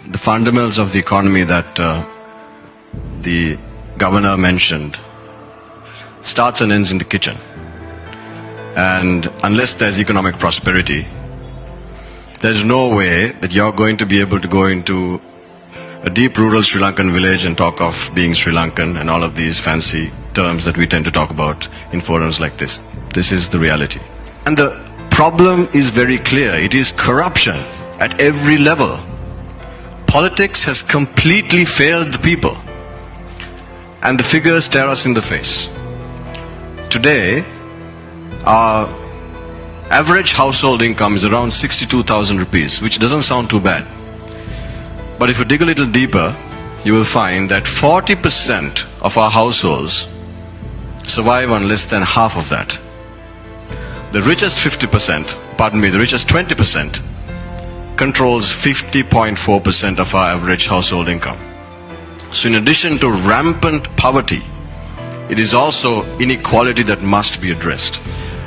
the fundamentals of the economy that the governor mentioned starts and ends in the kitchen. And unless there's economic prosperity, there's no way that you're going to be able to go into a deep rural Sri Lankan village and talk of being Sri Lankan and all of these fancy terms that we tend to talk about in forums like this. This is the reality. And the problem is very clear. It is corruption at every level. Politics has completely failed the people. And the figures stare us in the face. Today, our average household income is around 62,000 rupees, which doesn't sound too bad. But if you dig a little deeper, you will find that 40% of our households survive on less than half of that. The richest 50%, the richest 20% controls 50.4% of our average household income. So in addition to rampant poverty, it is also inequality that must be addressed.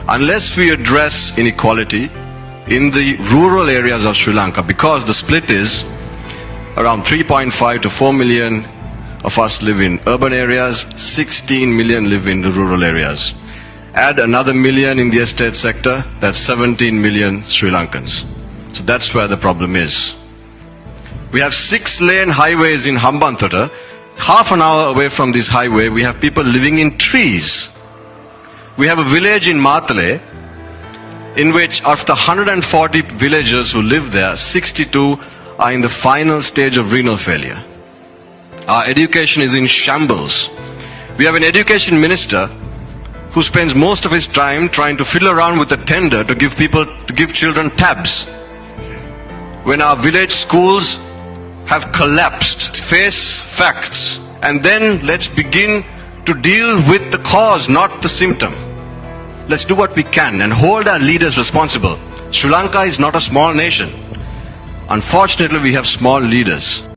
Unless we address inequality in the rural areas of Sri Lanka, because the split is around 3.5 to 4 million of us live in urban areas, 16 million live in the rural areas. Add another million in the estate sector, that's 17 million Sri Lankans. So that's where the problem is. We have 6-lane highways in Hambantota. Half an hour away from this highway, we have people living in trees. We have a village in Matale, in which of the 140 villagers who live there, 62 are in the final stage of renal failure. Our education is in shambles. We have an education minister who spends most of his time trying to fiddle around with a tender to give children tabs. When our village schools have collapsed, face facts, and then let's begin to deal with the cause, not the symptom. Let's do what we can and hold our leaders responsible. Sri Lanka is not a small nation. Unfortunately, we have small leaders.